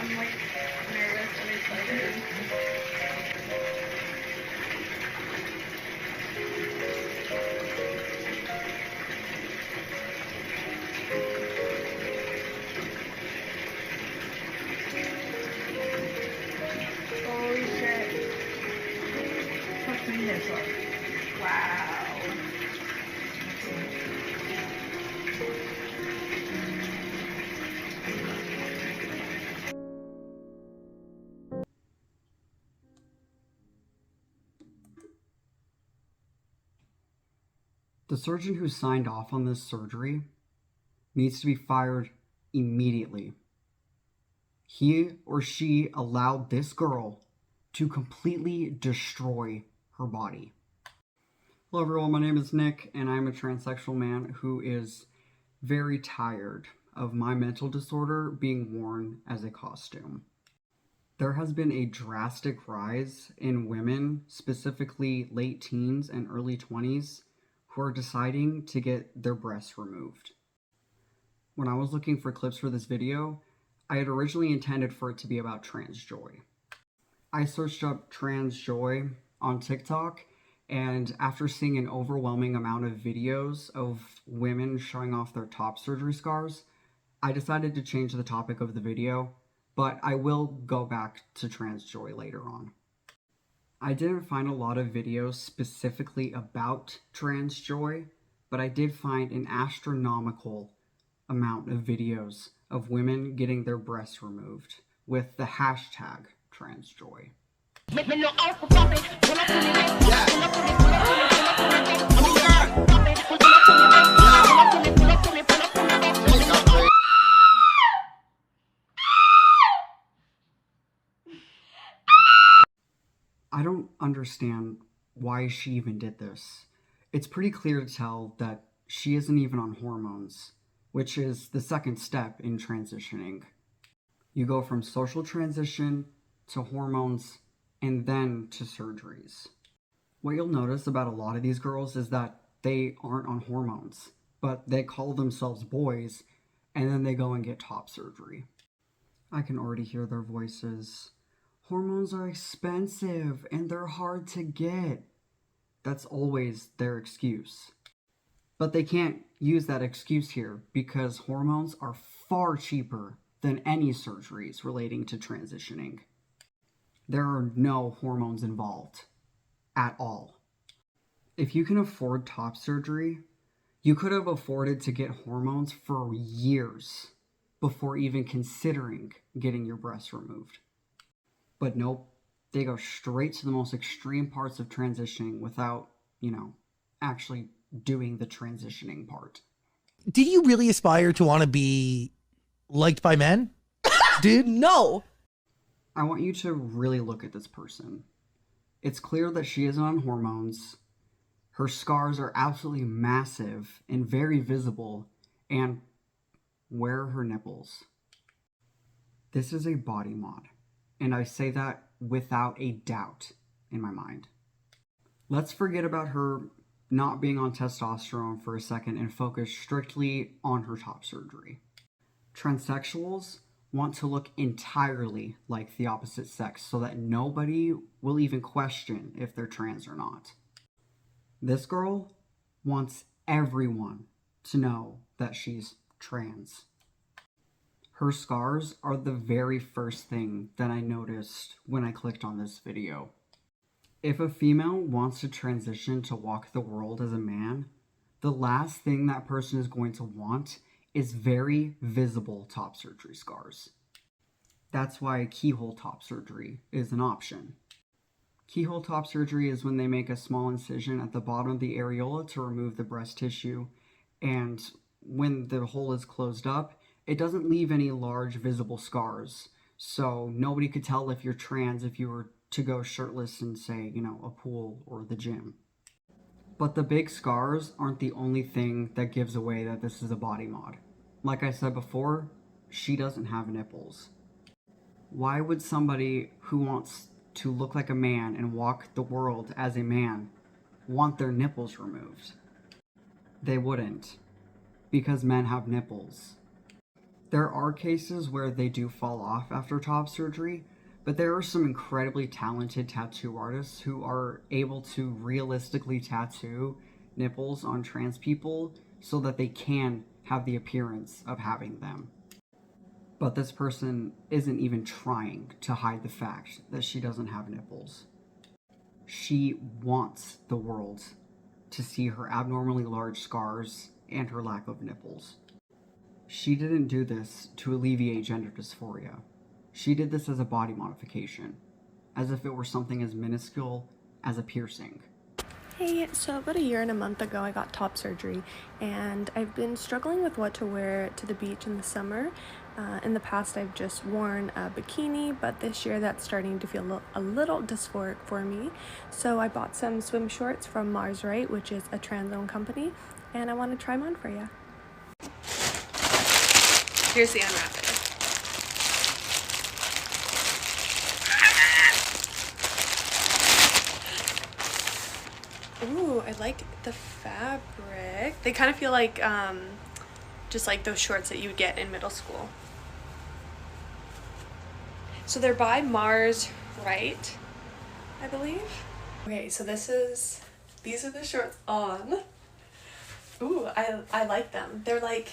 I'm like nervous and excited. Holy shit. How clean this looks. Wow. The surgeon who signed off on this surgery needs to be fired immediately. He or she allowed this girl to completely destroy her body. Hello everyone, my name is Nick, and I'm a transsexual man who is very tired of my mental disorder being worn as a costume. There has been a drastic rise in women, specifically late teens and early 20s, who are deciding to get their breasts removed. When I was looking for clips for this video, I had originally intended for it to be about trans joy. I searched up trans joy on TikTok, and after seeing an overwhelming amount of videos of women showing off their top surgery scars, I decided to change the topic of the video, but I will go back to trans joy later on. I didn't find a lot of videos specifically about trans joy, but I did find an astronomical amount of videos of women getting their breasts removed with the hashtag trans joy. I don't understand why she even did this. It's pretty clear to tell that she isn't even on hormones, which is the second step in transitioning. You go from social transition to hormones and then to surgeries. What you'll notice about a lot of these girls is that they aren't on hormones, but they call themselves boys and then they go and get top surgery. I can already hear their voices. Hormones are expensive and they're hard to get. That's always their excuse. But they can't use that excuse here because hormones are far cheaper than any surgeries relating to transitioning. There are no hormones involved at all. If you can afford top surgery, you could have afforded to get hormones for years before even considering getting your breasts removed. But nope, they go straight to the most extreme parts of transitioning without, actually doing the transitioning part. Did you really aspire to want to be liked by men? Dude? No. I want you to really look at this person. It's clear that she isn't on hormones. Her scars are absolutely massive and very visible. And where are her nipples? This is a body mod. And I say that without a doubt in my mind. Let's forget about her not being on testosterone for a second and focus strictly on her top surgery. Transsexuals want to look entirely like the opposite sex so that nobody will even question if they're trans or not. This girl wants everyone to know that she's trans. Her scars are the very first thing that I noticed when I clicked on this video. If a female wants to transition to walk the world as a man, the last thing that person is going to want is very visible top surgery scars. That's why keyhole top surgery is an option. Keyhole top surgery is when they make a small incision at the bottom of the areola to remove the breast tissue, and when the hole is closed up, it doesn't leave any large visible scars, so nobody could tell if you're trans if you were to go shirtless in, say, a pool or the gym. But the big scars aren't the only thing that gives away that this is a body mod. Like I said before, she doesn't have nipples. Why would somebody who wants to look like a man and walk the world as a man want their nipples removed? They wouldn't, because men have nipples. There are cases where they do fall off after top surgery, but there are some incredibly talented tattoo artists who are able to realistically tattoo nipples on trans people so that they can have the appearance of having them. But this person isn't even trying to hide the fact that she doesn't have nipples. She wants the world to see her abnormally large scars and her lack of nipples. She didn't do this to alleviate gender dysphoria. She did this as a body modification, as if it were something as minuscule as a piercing. Hey, so about a year and a month ago I got top surgery, and I've been struggling with what to wear to the beach in the summer. In the past I've just worn a bikini, but this year that's starting to feel a little dysphoric for me. So I bought some swim shorts from Mars Right, which is a trans-owned company, and I want to try them on for you. Here's the unwrapper. Ooh, I like the fabric. They kind of feel like just like those shorts that you would get in middle school. So they're by Mars Right, I believe. Okay, so these are the shorts on. Ooh, I like them. They're like,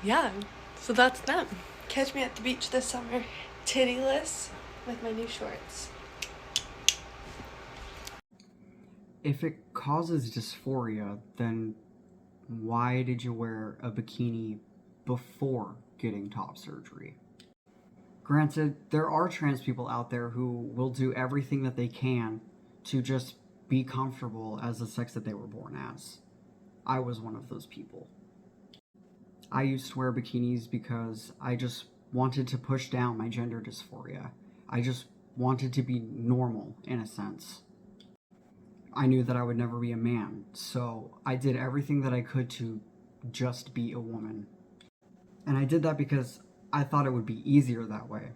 yeah, so that's them. Catch me at the beach this summer, tittyless, with my new shorts. If it causes dysphoria, then why did you wear a bikini before getting top surgery? Granted, there are trans people out there who will do everything that they can to just be comfortable as the sex that they were born as. I was one of those people. I used to wear bikinis because I just wanted to push down my gender dysphoria. I just wanted to be normal, in a sense. I knew that I would never be a man, so I did everything that I could to just be a woman. And I did that because I thought it would be easier that way.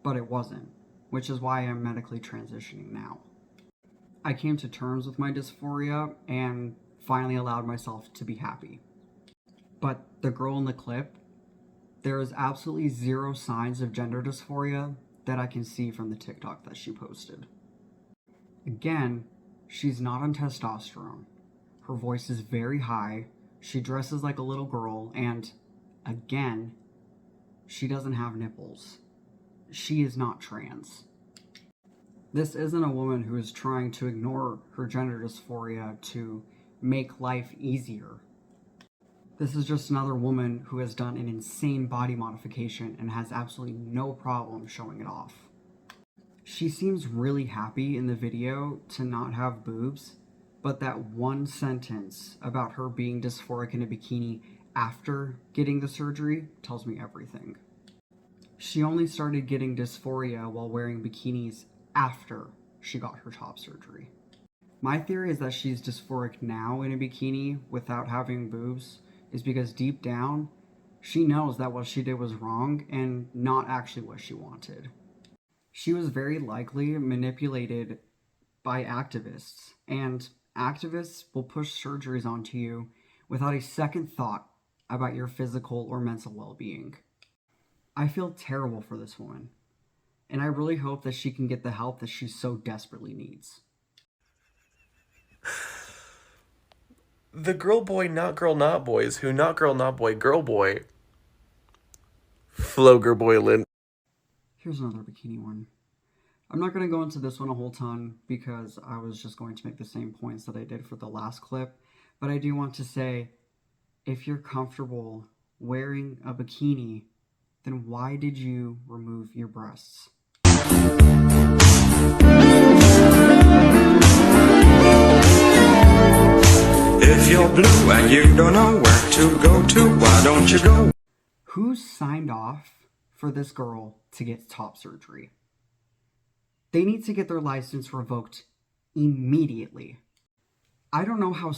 But it wasn't, which is why I'm medically transitioning now. I came to terms with my dysphoria and finally allowed myself to be happy. But the girl in the clip, there is absolutely zero signs of gender dysphoria that I can see from the TikTok that she posted. Again, she's not on testosterone. Her voice is very high, she dresses like a little girl, and again, she doesn't have nipples. She is not trans. This isn't a woman who is trying to ignore her gender dysphoria to make life easier. This is just another woman who has done an insane body modification and has absolutely no problem showing it off. She seems really happy in the video to not have boobs, but that one sentence about her being dysphoric in a bikini after getting the surgery tells me everything. She only started getting dysphoria while wearing bikinis after she got her top surgery. My theory is that she's dysphoric now in a bikini without having boobs is because deep down, she knows that what she did was wrong and not actually what she wanted. She was very likely manipulated by activists, and activists will push surgeries onto you without a second thought about your physical or mental well-being. I feel terrible for this woman, and I really hope that she can get the help that she so desperately needs. The girl boy, not girl, not boys, who not girl, not boy, girl boy. Floger Boylan. Here's another bikini one. I'm not going to go into this one a whole ton because I was just going to make the same points that I did for the last clip, but I do want to say, if you're comfortable wearing a bikini, then why did you remove your breasts? If you're blue and you don't know where to go to, why don't you go? Who signed off for this girl to get top surgery? They need to get their license revoked immediately. I don't know how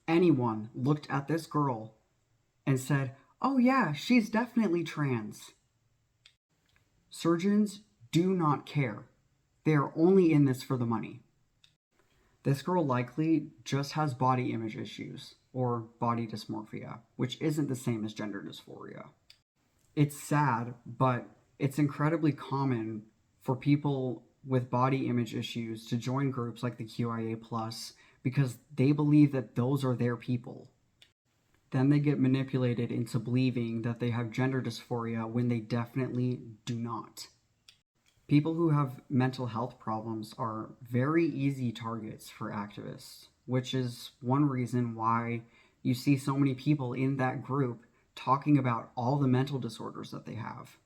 anyone looked at this girl and said, oh yeah, she's definitely trans. Surgeons do not care. They are only in this for the money. This girl likely just has body image issues or body dysmorphia, which isn't the same as gender dysphoria. It's sad, but it's incredibly common for people with body image issues to join groups like the QIA+, because they believe that those are their people. Then they get manipulated into believing that they have gender dysphoria when they definitely do not. People who have mental health problems are very easy targets for activists, which is one reason why you see so many people in that group talking about all the mental disorders that they have.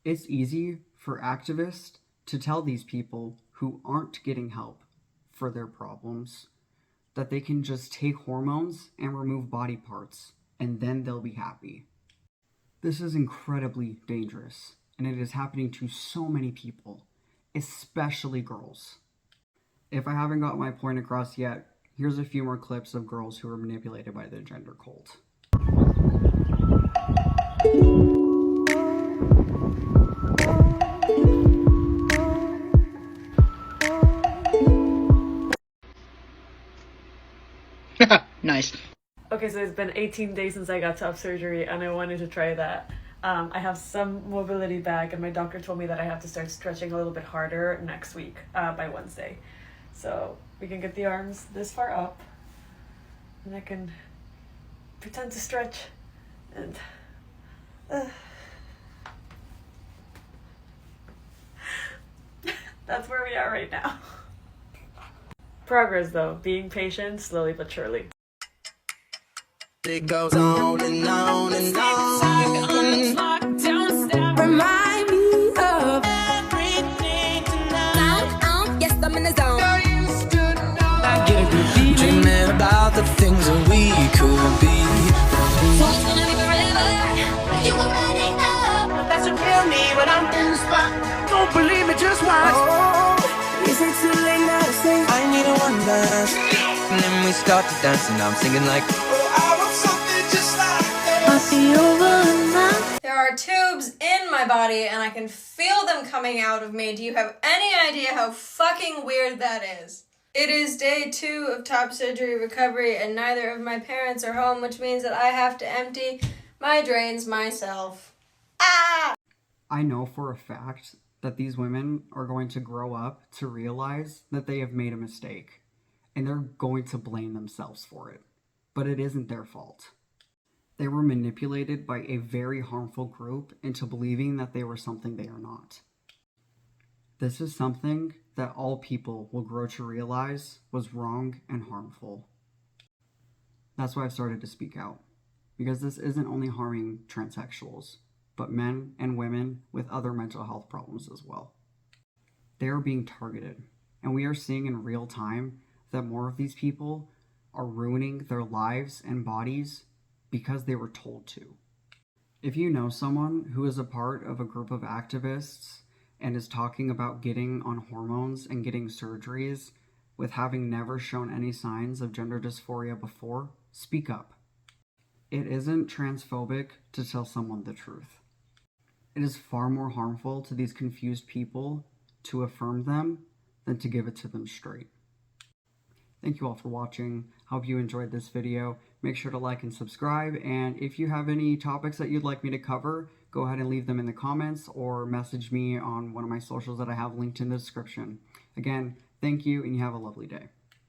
It's easy for activists to tell these people who aren't getting help for their problems that they can just take hormones and remove body parts, and then they'll be happy. This is incredibly dangerous, and it is happening to so many people, especially girls. If I haven't got my point across yet, here's a few more clips of girls who were manipulated by the gender cult. Nice. Okay, so it's been 18 days since I got top surgery, and I wanted to try that. I have some mobility back, and my doctor told me that I have to start stretching a little bit harder next week, by Wednesday. So we can get the arms this far up, and I can pretend to stretch, and that's where we are right now. Progress though, being patient, slowly but surely. It goes on and on and on. Remind me of everything tonight. Yes, I'm in the zone. I get a good feeling. Dreaming about the things that we could be. So it's gonna be forever. You already know. That's a real me when I'm in the spot. Don't believe me, just watch. Oh, is it too late now to say I need a one dance? And then we start to dance and I'm singing like, there are tubes in my body and I can feel them coming out of me. Do you have any idea how fucking weird that is? It is day 2 of top surgery recovery and neither of my parents are home, which means that I have to empty my drains myself. Ah! I know for a fact that these women are going to grow up to realize that they have made a mistake, and they're going to blame themselves for it. But it isn't their fault. They were manipulated by a very harmful group into believing that they were something they are not. This is something that all people will grow to realize was wrong and harmful. That's why I've started to speak out, because this isn't only harming transsexuals, but men and women with other mental health problems as well. They are being targeted, and we are seeing in real time that more of these people are ruining their lives and bodies because they were told to. If you know someone who is a part of a group of activists and is talking about getting on hormones and getting surgeries with having never shown any signs of gender dysphoria before, speak up. It isn't transphobic to tell someone the truth. It is far more harmful to these confused people to affirm them than to give it to them straight. Thank you all for watching. Hope you enjoyed this video. Make sure to like and subscribe, and if you have any topics that you'd like me to cover, go ahead and leave them in the comments or message me on one of my socials that I have linked in the description. Again, thank you, and you have a lovely day.